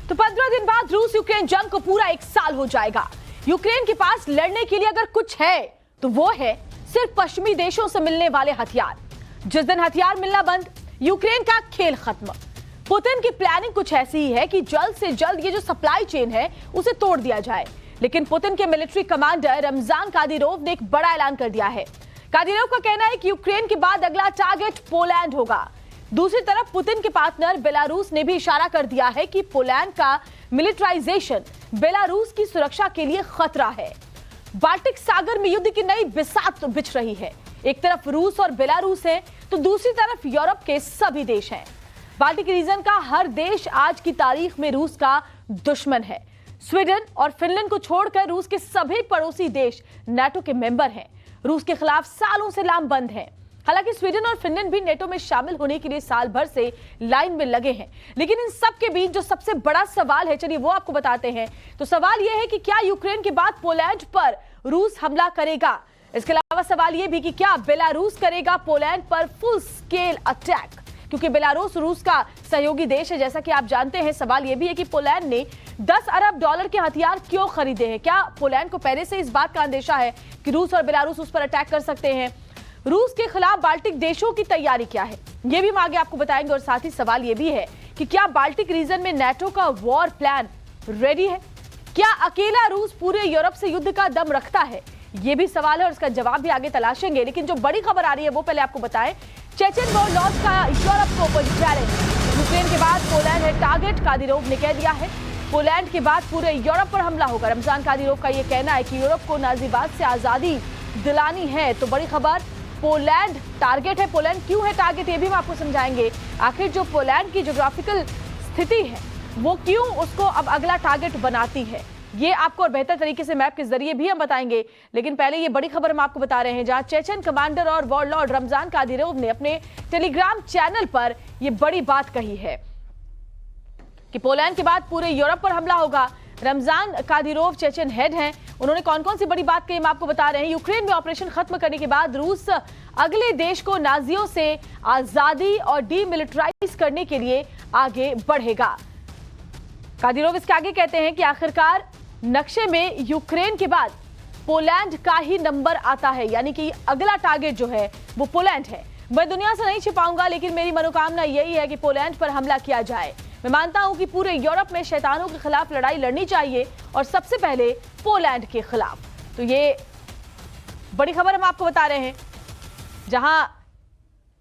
तो 15 दिन बाद रूस यूक्रेन जंग को पूरा 1 साल हो जाएगा। यूक्रेन के पास लड़ने के लिए अगर कुछ है तो वो है सिर्फ पश्चिमी देशों से मिलने वाले हथियार। जिस दिन हथियार मिलना बंद, यूक्रेन का खेल खत्म। पुतिन की प्लानिंग कुछ ऐसी ही है कि जल्द से जल्द ये जो सप्लाई चेन है उसे तोड़ दिया जाए। लेकिन पुतिन के मिलिट्री कमांडर रमजान कादिरोव ने एक बड़ा ऐलान कर दिया है। कादिरोव का कहना है कि यूक्रेन के बाद अगला टारगेट पोलैंड होगा। दूसरी तरफ पुतिन के पार्टनर बेलारूस ने भी इशारा कर दिया है कि पोलैंड का मिलिटराइजेशन बेलारूस की सुरक्षा के लिए खतरा है। बाल्टिक सागर में युद्ध की नई बिसात बिछ रही है। एक तरफ रूस और बेलारूस है तो दूसरी तरफ यूरोप के सभी देश हैं। बाल्टिक रीजन का हर देश आज की तारीख में रूस का दुश्मन है। स्वीडन और फिनलैंड को छोड़कर रूस के सभी पड़ोसी देश नाटो के मेंबर हैं। रूस के खिलाफ सालों से लामबंद हैं। हालांकि स्वीडन और फिनलैंड भी नेटो में शामिल होने के लिए साल भर से लाइन में लगे हैं। लेकिन इन सब के बीच जो सबसे बड़ा सवाल है, चलिए वो आपको बताते हैं। तो सवाल यह है कि क्या यूक्रेन के बाद पोलैंड पर रूस हमला करेगा। इसके अलावा सवाल यह भी कि क्या बेलारूस करेगा पोलैंड पर फुल स्केल अटैक, क्योंकि बेलारूस रूस का सहयोगी देश है जैसा कि आप जानते हैं। सवाल यह भी है कि पोलैंड ने 10 अरब डॉलर के हथियार क्यों खरीदे हैं। क्या पोलैंड को पहले से इस बात का अंदेशा है कि रूस और बेलारूस उस पर अटैक कर सकते हैं। रूस के खिलाफ बाल्टिक देशों की तैयारी क्या है, यह भी हम आगे आपको बताएंगे। और साथ ही सवाल यह भी है कि क्या बाल्टिक रीजन में नाटो का वॉर प्लान रेडी है। क्या अकेला रूस पूरे यूरोप से युद्ध का दम रखता है, यह भी सवाल है और इसका जवाब भी आगे तलाशेंगे। लेकिन जो बड़ी खबर आ रही है वो पहले आपको बताएं। चेचन वॉर लॉस का यूरोप को चैलेंज। यूक्रेन के बाद पोलैंड है टारगेट, कादिरोव ने कह दिया है। पोलैंड के बाद पूरे यूरोप पर हमला होगा। रमजान कादिरोव का यह कहना है कि यूरोप को नाजीबाद से आजादी दिलानी है। तो बड़ी खबर, पोलैंड टारगेट है। पोलैंड क्यों है टारगेट, ये भी हम आपको समझाएंगे। आखिर जो पोलैंड की ज्योग्राफिकल स्थिति है वो क्यों उसको अब अगला टारगेट बनाती है, ये आपको और बेहतर तरीके से मैप के जरिए भी हम बताएंगे। लेकिन पहले ये बड़ी खबर हम आपको बता रहे हैं, जहां चेचन कमांडर और वॉरलॉर्ड रमजान कादिरोव ने अपने टेलीग्राम चैनल पर यह बड़ी बात कही है कि पोलैंड के बाद पूरे यूरोप पर हमला होगा। रमजान कादिरोव चेचन हेड हैं। उन्होंने कौन कौन सी बड़ी बात कही हम आपको बता रहे हैं। यूक्रेन में ऑपरेशन खत्म करने के बाद रूस अगले देश को नाजियों से आजादी और डीमिलिटराइज करने के लिए आगे बढ़ेगा। कादिरोव इसके आगे कहते हैं कि आखिरकार नक्शे में यूक्रेन के बाद पोलैंड का ही नंबर आता है, यानी कि अगला टारगेट जो है वो पोलैंड है। मैं दुनिया से नहीं छिपाऊंगा, लेकिन मेरी मनोकामना यही है कि पोलैंड पर हमला किया जाए। मैं मानता हूं कि पूरे यूरोप में शैतानों के खिलाफ लड़ाई लड़नी चाहिए और सबसे पहले पोलैंड के खिलाफ। तो ये बड़ी खबर हम आपको बता रहे हैं, जहां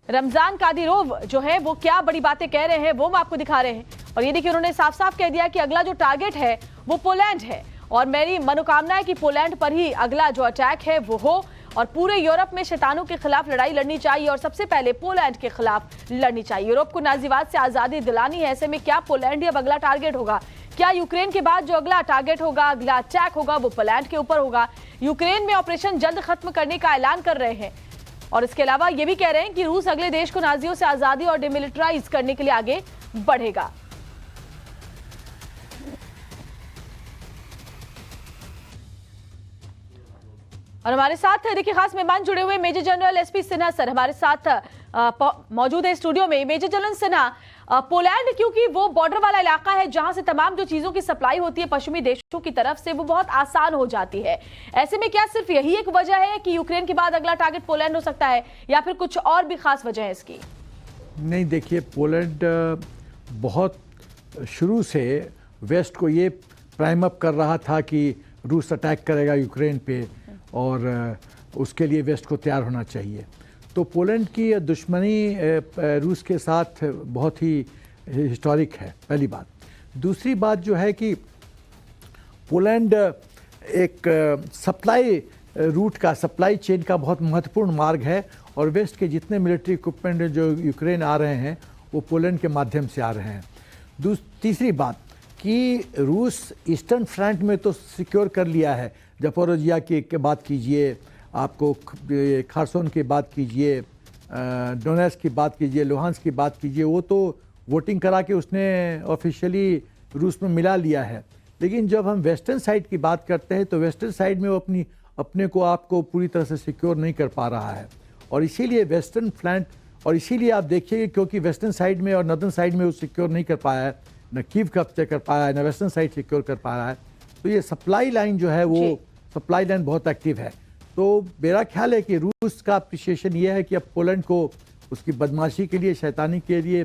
रमजान कादिरोव जो है वो क्या बड़ी बातें कह रहे हैं वो हम आपको दिखा रहे हैं। और ये देखिए, उन्होंने साफ साफ कह दिया कि अगला जो टारगेट है वो पोलैंड है और मेरी मनोकामना है कि पोलैंड पर ही अगला जो अटैक है वो हो और पूरे यूरोप में शैतानों के खिलाफ लड़ाई लड़नी चाहिए और सबसे पहले पोलैंड के खिलाफ लड़नी चाहिए। यूरोप को नाजीवाद से आजादी दिलानी है। ऐसे में क्या पोलैंड ही अब अगला टारगेट होगा? क्या यूक्रेन के बाद जो अगला टारगेट होगा, अगला अटैक होगा वो पोलैंड के ऊपर होगा? यूक्रेन में ऑपरेशन जल्द खत्म करने का ऐलान कर रहे हैं और इसके अलावा ये भी कह रहे हैं कि रूस अगले देश को नाजियों से आजादी और डिमिलिटराइज करने के लिए आगे बढ़ेगा। और हमारे साथ देखिए खास मेहमान जुड़े हुए major general SP Sinha sir हमारे साथ मौजूद है स्टूडियो में। मेजर जनरल सिन्हा, पोलैंड क्योंकि वो बॉर्डर वाला इलाका है जहां से तमाम जो चीजों की सप्लाई होती है पश्चिमी देशों की तरफ से वो बहुत आसान हो जाती है। ऐसे में क्या सिर्फ यही एक वजह है कि यूक्रेन के बाद अगला टारगेट पोलैंड हो सकता है या फिर कुछ और भी खास वजह है इसकी? नहीं, देखिए, पोलैंड बहुत शुरू से वेस्ट को ये प्राइम अप कर रहा था कि रूस अटैक करेगा यूक्रेन पे और उसके लिए वेस्ट को तैयार होना चाहिए। तो पोलैंड की दुश्मनी रूस के साथ बहुत ही हिस्टोरिक है, पहली बात। दूसरी बात जो है कि पोलैंड एक सप्लाई रूट का, सप्लाई चेन का बहुत महत्वपूर्ण मार्ग है और वेस्ट के जितने मिलिट्री इक्विपमेंट जो यूक्रेन आ रहे हैं वो पोलैंड के माध्यम से आ रहे हैं। तीसरी बात कि रूस ईस्टर्न फ्रंट में तो सिक्योर कर लिया है। जपोरोजिया की बात कीजिए, आपको खारसोन की बात कीजिए, डोनेट्स्क की बात कीजिए, लुहांस्क की बात कीजिए, वो तो वोटिंग करा के उसने ऑफिशियली रूस में मिला लिया है। लेकिन जब हम वेस्टर्न साइड की बात करते हैं तो वेस्टर्न साइड में वो अपने को आपको पूरी तरह से सिक्योर नहीं कर पा रहा है और इसीलिए वेस्टर्न फ्लैंक, और इसीलिए आप देखिए क्योंकि वेस्टर्न साइड में और नॉर्दर्न साइड में वो सिक्योर नहीं कर पाया है, न कीव कैप्चर कर पा रहा है, न वेस्टर्न साइड सिक्योर कर पा रहा है। तो ये सप्लाई लाइन जो है वो सप्लाई लाइन बहुत एक्टिव है। तो मेरा ख्याल है कि रूस का अप्रिशिएशन ये है कि अब पोलैंड को उसकी बदमाशी के लिए, शैतानी के लिए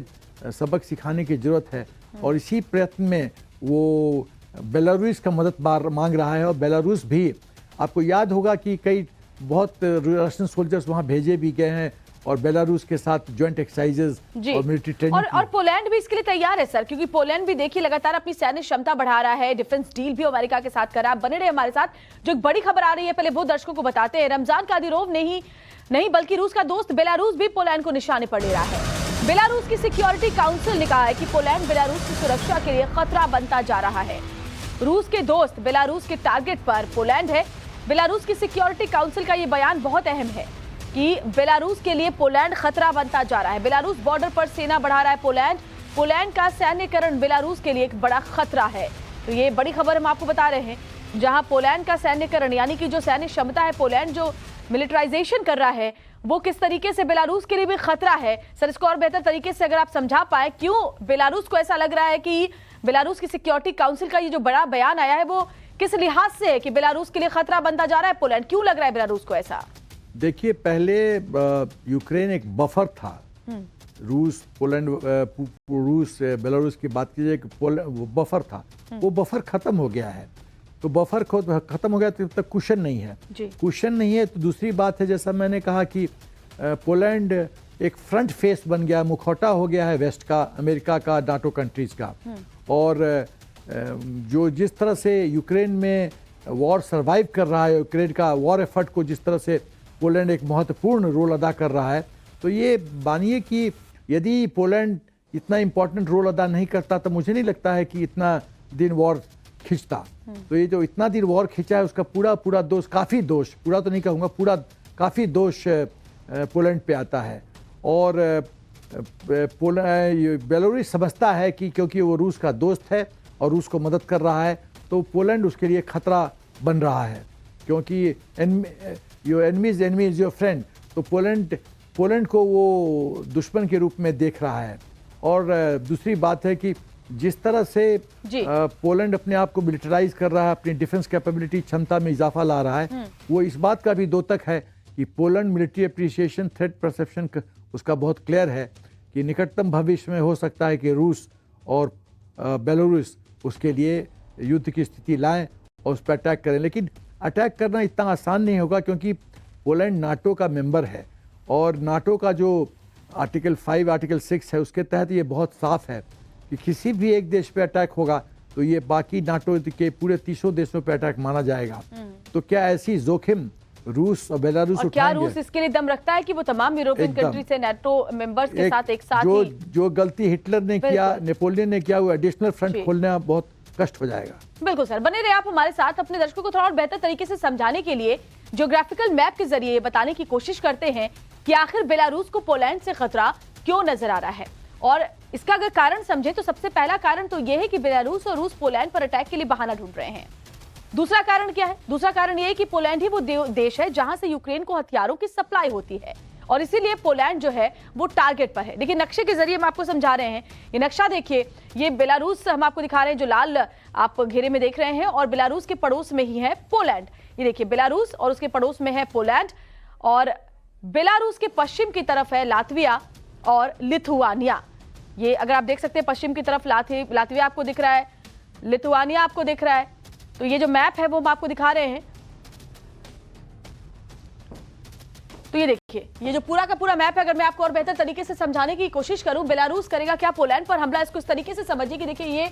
सबक सिखाने की ज़रूरत है, और इसी प्रयत्न में वो बेलारूस का मदद मांग रहा है। और बेलारूस भी, आपको याद होगा कि कई बहुत रशियन सोल्जर्स वहाँ भेजे भी गए हैं और बेलारूस के साथ ज्वाइंट एक्सरसाइजेस और मिलिट्री ट्रेनिंग और पोलैंड भी इसके लिए तैयार है सर, क्योंकि पोलैंड भी देखिए लगातार अपनी सैन्य क्षमता बढ़ा रहा है, डिफेंस डील भी अमेरिका के साथ कर रहा है। बने रहे हमारे साथ, जो एक बड़ी खबर आ रही है पहले वो दर्शकों को बताते हैं। रमजान कादिरोव नहीं बल्कि रूस का दोस्त बेलारूस भी पोलैंड को निशाने पर ले रहा है। बेलारूस की सिक्योरिटी काउंसिल ने कहा है कि पोलैंड बेलारूस की सुरक्षा के लिए खतरा बनता जा रहा है। रूस के दोस्त बेलारूस के टारगेट पर पोलैंड है। बेलारूस की सिक्योरिटी काउंसिल का यह बयान बहुत अहम है कि बेलारूस के लिए पोलैंड खतरा बनता जा रहा है। बेलारूस बॉर्डर पर सेना बढ़ा रहा है पोलैंड का सैन्यकरण बेलारूस के लिए एक बड़ा खतरा है। तो ये बड़ी खबर हम आपको बता रहे हैं, जहां पोलैंड का सैन्यकरण यानी कि जो सैन्य क्षमता है, पोलैंड जो मिलिटराइजेशन कर रहा है, वो किस तरीके से बेलारूस के लिए भी खतरा है। सर, इसको और बेहतर तरीके से अगर आप समझा पाए, क्यों बेलारूस को ऐसा लग रहा है कि बेलारूस की सिक्योरिटी काउंसिल का ये जो बड़ा बयान आया है वो किस लिहाज से है कि बेलारूस के लिए खतरा बनता जा रहा है पोलैंड? क्यों लग रहा है बेलारूस को ऐसा? देखिए, पहले यूक्रेन एक बफर था। रूस बेलारूस की बात कीजिए कि वो बफर था, वो बफर खत्म हो गया है। तो बफर खत्म हो गया तो तब तक कुशन नहीं है। कुशन नहीं है तो दूसरी बात है, जैसा मैंने कहा कि पोलैंड एक फ्रंट फेस बन गया, मुखौटा हो गया है वेस्ट का, अमेरिका का, नाटो कंट्रीज का। और जो जिस तरह से यूक्रेन में वॉर सरवाइव कर रहा है, यूक्रेन का वॉर एफर्ट को जिस तरह से पोलैंड एक महत्वपूर्ण रोल अदा कर रहा है, तो ये मानिए कि यदि पोलैंड इतना इम्पोर्टेंट रोल अदा नहीं करता तो मुझे नहीं लगता है कि इतना दिन वॉर खिंचता। तो ये जो इतना दिन वॉर खिंचा है उसका पूरा दोष, काफ़ी दोष, पूरा तो नहीं कहूँगा, काफ़ी दोष पोलैंड पे आता है। और बेलारूस समझता है कि क्योंकि वो रूस का दोस्त है और रूस को मदद कर रहा है, तो पोलैंड उसके लिए खतरा बन रहा है, क्योंकि your enemy is your friend. तो पोलैंड को वो दुश्मन के रूप में देख रहा है। और दूसरी बात है कि जिस तरह से पोलैंड अपने आप को मिलिटराइज कर रहा है, अपनी डिफेंस कैपेबिलिटी क्षमता में इजाफा ला रहा है, वो इस बात का भी द्योतक है कि Poland military appreciation, threat perception उसका बहुत क्लियर है कि निकटतम भविष्य में हो सकता है कि रूस और बेलारूस उसके लिए युद्ध की स्थिति लाएं और उस पर अटैक करें। लेकिन अटैक करना इतना आसान नहीं होगा, क्योंकि पोलैंड नाटो का मेंबर है और नाटो का जो आर्टिकल 5, आर्टिकल 6 है, उसके तहत ये बहुत साफ है कि किसी भी एक देश पे अटैक होगा तो ये बाकी नाटो के पूरे 30 देशों पे अटैक माना जाएगा। तो क्या ऐसी जोखिम रूस और बेलारूस और क्या रूस इसके लिए दम रखता है कि वो तमाम यूरोपियन कंट्री से नाटो मेंबर्स के साथ एक साथ जो गलती हिटलर ने किया, नेपोलियन ने किया, वो एडिशनल फ्रंट खोलना बहुत कष्ट हो जाएगा। बिल्कुल सर, बने रहे आप हमारे साथ। अपने दर्शकों को थोड़ा और बेहतर तरीके से समझाने के लिए ज्योग्राफिकल मैप के जरिए ये बताने की कोशिश करते हैं कि आखिर बेलारूस को पोलैंड से खतरा क्यों नजर आ रहा है। और इसका अगर कारण समझे तो सबसे पहला कारण तो यह है कि बेलारूस और रूस पोलैंड पर अटैक के लिए बहाना ढूंढ रहे हैं। दूसरा कारण क्या है? दूसरा कारण यह है कि पोलैंड ही वो देश है जहां से यूक्रेन को हथियारों की सप्लाई होती है, और इसीलिए पोलैंड जो है वो टारगेट पर है। देखिए, नक्शे के जरिए हम आपको समझा रहे हैं। ये नक्शा देखिए, ये बेलारूस हम आपको दिखा रहे हैं, जो लाल आप घेरे में देख रहे हैं, और बेलारूस के पड़ोस में ही है पोलैंड। ये देखिए, बेलारूस और उसके पड़ोस में है पोलैंड, और बेलारूस के पश्चिम की तरफ है लातविया और लिथुआनिया। ये अगर आप देख सकते हैं, पश्चिम की तरफ लातविया आपको दिख रहा है, लिथुआनिया आपको दिख रहा है। तो ये जो मैप है वो हम आपको दिखा रहे हैं। तो ये देखिए, ये जो पूरा का पूरा मैप है, अगर मैं आपको और बेहतर तरीके से समझाने की कोशिश करूं, बेलारूस करेगा क्या पोलैंड पर हमला, इसको इस तरीके से समझिए कि देखिए ये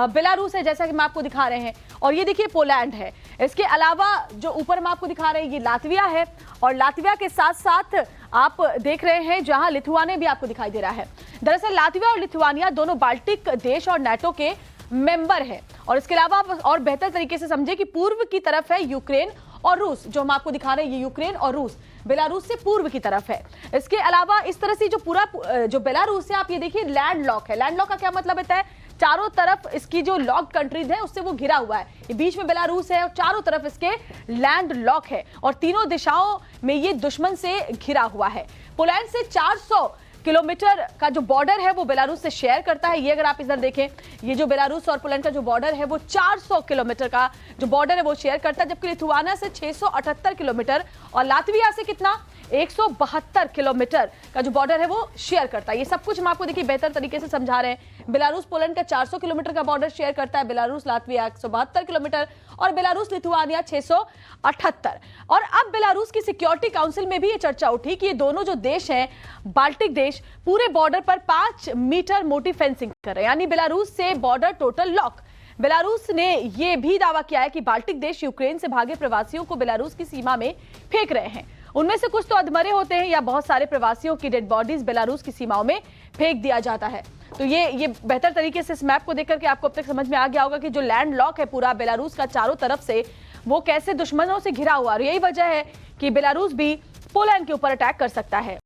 बेलारूस है जैसा कि मैं आपको दिखा रहे हैं, और ये देखिए पोलैंड है। इसके अलावा जो ऊपर हम आपको दिखा रहे हैं ये लातविया है, और लातविया के साथ साथ आप देख रहे हैं जहां लिथुआनिया भी आपको दिखाई दे रहा है। दरअसल लातविया और लिथुआनिया दोनों बाल्टिक देश और नाटो के मेंबर है। और इसके अलावा आप और बेहतर तरीके से समझे कि पूर्व की तरफ है यूक्रेन और रूस, जो हम आपको दिखा रहे हैं ये यूक्रेन और रूस बेलारूस से पूर्व की तरफ है। इसके अलावा इस तरह से जो पूरा जो बेलारूस है, आप ये देखिए लैंड लॉक है। लैंड लॉक का क्या मतलब होता है? चारों तरफ इसकी जो लॉक कंट्रीज है उससे वो घिरा हुआ है। ये बीच में बेलारूस है और चारों तरफ इसके लैंड लॉक है, और तीनों दिशाओं में ये दुश्मन से घिरा हुआ है। पोलैंड से 400 किलोमीटर का जो बॉर्डर है वो बेलारूस से शेयर करता है। ये अगर आप इधर देखें, ये जो बेलारूस और पोलैंड का जो बॉर्डर है वो 400 किलोमीटर का जो बॉर्डर है वो शेयर करता है, जबकि लिथुआनिया से 678 किलोमीटर और लातविया से कितना 172 किलोमीटर का जो बॉर्डर है वो शेयर करता है। ये सब कुछ हम आपको देखिए बेहतर तरीके से समझा रहे हैं। बेलारूस पोलैंड का 400 किलोमीटर का बॉर्डर शेयर करता है, बेलारूस लातविया 172 किलोमीटर और बेलारूस लिथुआनिया 678। और अब बेलारूस की सिक्योरिटी काउंसिल में भी ये चर्चा उठी कि ये दोनों जो देश हैं, बाल्टिक देश, पूरे बॉर्डर पर 5 मीटर मोटी फेंसिंग कर रहे हैं, यानी बेलारूस से बॉर्डर टोटल लॉक। बेलारूस ने यह भी दावा किया है कि बाल्टिक देश यूक्रेन से भागे प्रवासियों को बेलारूस की सीमा में फेंक रहे हैं। उनमें से कुछ तो अधमरे होते हैं या बहुत सारे प्रवासियों की डेड बॉडीज बेलारूस की सीमाओं में फेंक दिया जाता है। तो ये बेहतर तरीके से इस मैप को देखकर के आपको अब तक समझ में आ गया होगा कि जो लैंड लॉक है पूरा बेलारूस का चारों तरफ से, वो कैसे दुश्मनों से घिरा हुआ, और यही वजह है कि बेलारूस भी पोलैंड के ऊपर अटैक कर सकता है।